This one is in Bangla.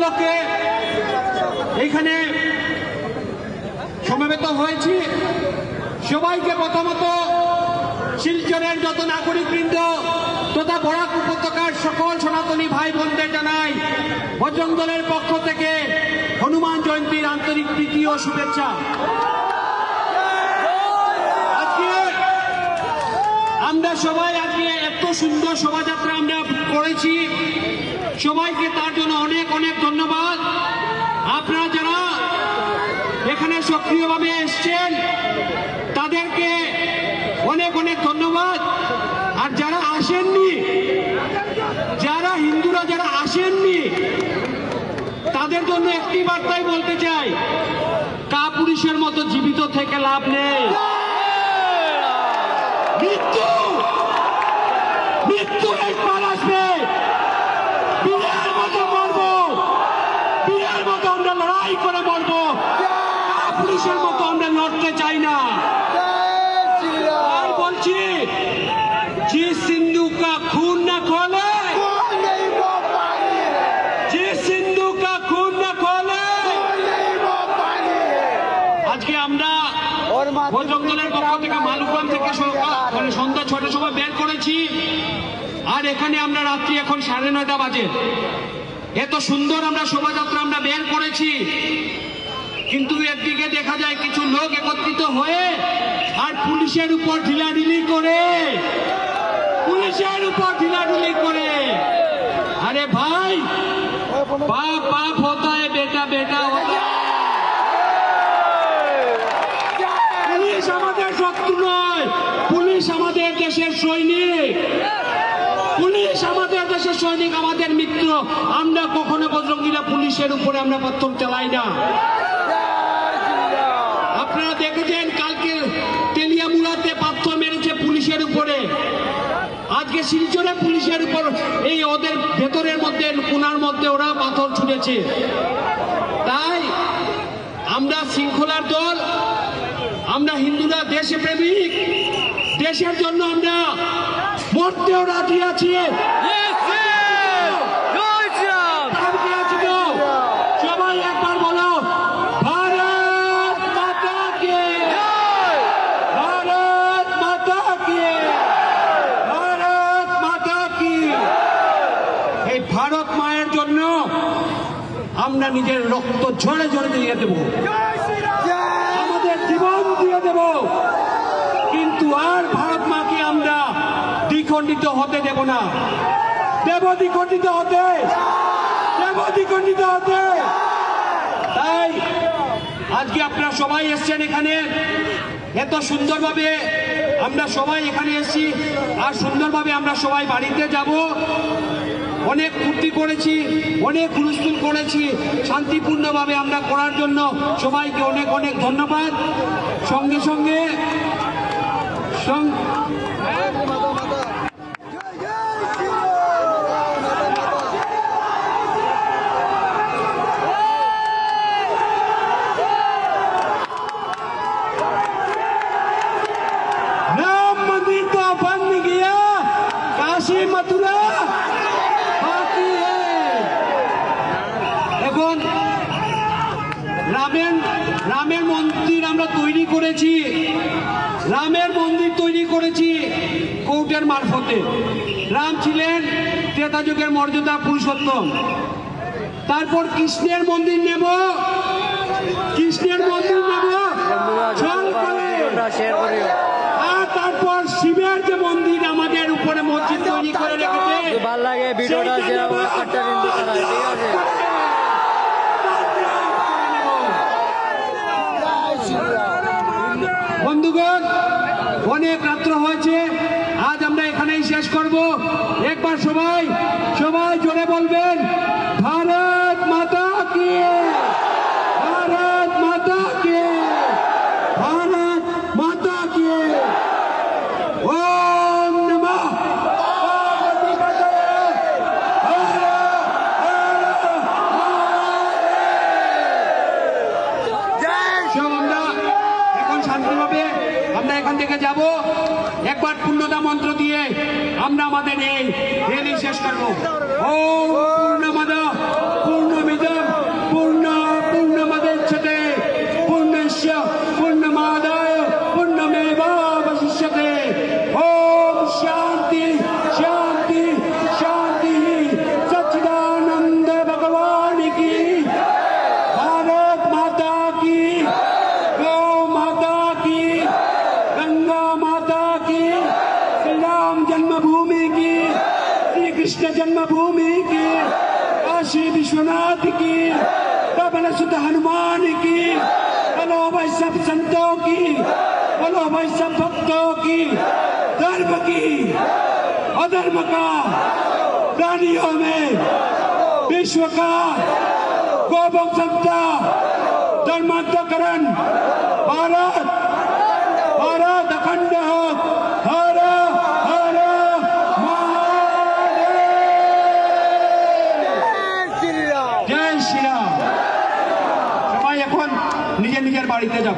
উপলক্ষে এখানে সমবেত হয়েছি। সবাইকে প্রথমত শিলচরের যত নাগরিকবৃন্দ তথা বরাক উপত্যকার সকল সনাতনী ভাই বোনদের জানাই বজরং দলের পক্ষ থেকে হনুমান জয়ন্তীর আন্তরিক প্রীতি ও শুভেচ্ছা। আজকে আমরা সবাই এত সুন্দর শোভাযাত্রা আমরা করেছি, সবাইকে তার জন্য অনেক অনেক ধন্যবাদ। আপনারা যারা এখানে সক্রিয়ভাবে এসছেন তাদেরকে অনেক অনেক ধন্যবাদ। আর যারা আসেননি, যারা হিন্দুরা যারা আসেননি তাদের জন্য একটি বার্তাই বলতে চাই, কাপুরুষের মতো জীবিত থেকে লাভ নেই। মৃত্যু একবার আসবে, বীরের মতো মরবো, বীরের মতো আমরা লড়াই করে মরবো, কাপুরুষের মতো আমরা লড়তে চাই না। আর বলছি, जिस सिंधु का खून न खोले, जिस सिंधु का खून न खोले। আজকে আমরা বজরং দলের পক্ষ থেকে মালুগ্রাম থেকে সন্ধ্যা 6টার সময় বের করেছি, আর এখানে আমরা রাত্রি এখন 9:30 বাজে। এত সুন্দর আমরা শোভাযাত্রা আমরা বের করেছি, কিন্তু একদিকে দেখা যায় কিছু লোক একত্রিত হয়ে আর পুলিশের উপর ঢিলাঢিলি করে, পুলিশের উপর ঢিলাঢিলি করে। আরে ভাই, বাপ বাপ होता है, बेटा बेटा होता है। পুলিশ আমাদের শত্রু নয়, পুলিশ আমাদের দেশের সৈনিক, পুলিশ আমাদের দেশের সৈনিক, আমাদের মিত্র। আমরা কখনো বজরঙ্গীরা পুলিশের উপরে আমরা পাথর চালাই না। আপনারা দেখেছেন কালকে তেলিয়ামুড়াতে পাথর মেরেছে পুলিশের উপরে, আজকে শিলচরে পুলিশের উপর এই ওদের ভেতরের মধ্যে কোনার মধ্যে ওরা পাথর ছুঁড়েছে। তাই আমরা শৃঙ্খলার দল, আমরা হিন্দুরা দেশপ্রেমিক, দেশের জন্য আমরা মরতেও রাজি আছি। সবাই একবার বলো, ভারত মাতা কে, ভারত মাতা কে, ভারত মাতা কি। এই ভারত মায়ের জন্য আমরা নিজের রক্ত ঝরে ঝরে দিয়ে দেব, আমাদের জীবন দিয়ে দেব, কিন্তু আর ভারত মাকে আমরা দ্বিখণ্ডিত হতে দেব না। দেব দ্বিখণ্ডিত হতে, দেব দ্বিখণ্ডিত হতে। তাই আজকে আপনারা সবাই এসছেন এখানে, এত সুন্দরভাবে আমরা সবাই এখানে এসেছি, আর সুন্দরভাবে আমরা সবাই বাড়িতে যাব। অনেক ফুর্তি করেছি, অনেক হুলস্থুল করেছি, শান্তিপূর্ণভাবে আমরা করার জন্য সবাইকে অনেক অনেক ধন্যবাদ। সঙ্গে সঙ্গে राम मंदिर तो बन गया, काशी मथुरा बाकी है। এখন রামের মন্দির আমরা তৈরি করেছি, রামের মন্দির তৈরি করেছি কোর্টের মারফতে। রাম ছিলেন ত্রেতা যুগের মর্যাদা পুরুষোত্তম। তারপর কৃষ্ণের মন্দির নেব, কৃষ্ণের মন্দির নেব জল করে, আর তারপর শিবের যে মন্দির আমাদের উপরে মসজিদ তৈরি করে রেখেছে, ভালো লাগে ভিডিওটা বন্ধুগণ। অনেক রাত্র হয়েছে, আজ আমরা এখানেই শেষ করব। একবার সবাই সবাই জোরে বলবেন, ভারত মাতা কি, ভারত মাতা কি, ভারত মাতা কি। ওম নমঃ শান্তিভাবে আমরা এখান থেকে যাব। একবার পূর্ণতা মন্ত্র দিয়ে আমরা আমাদের এই রেলি শেষ করব। ওম পূর্ণমাদ পূর্ণমিদঃ जन्मभूमि की, काशी विश्वनाथ की, पवन सुत हनुमान की, बोलो भाई सब संतों की, बोलो भाई सब भक्तों की, धर्म की अधर्म का प्राणियों में विश्व का गोभोग समता धर्मांतकरण भारत भारत अखंड हो। हर हर महादेव। जय श्री राम। সবাই এখন নিজের নিজের বাড়িতে যাব।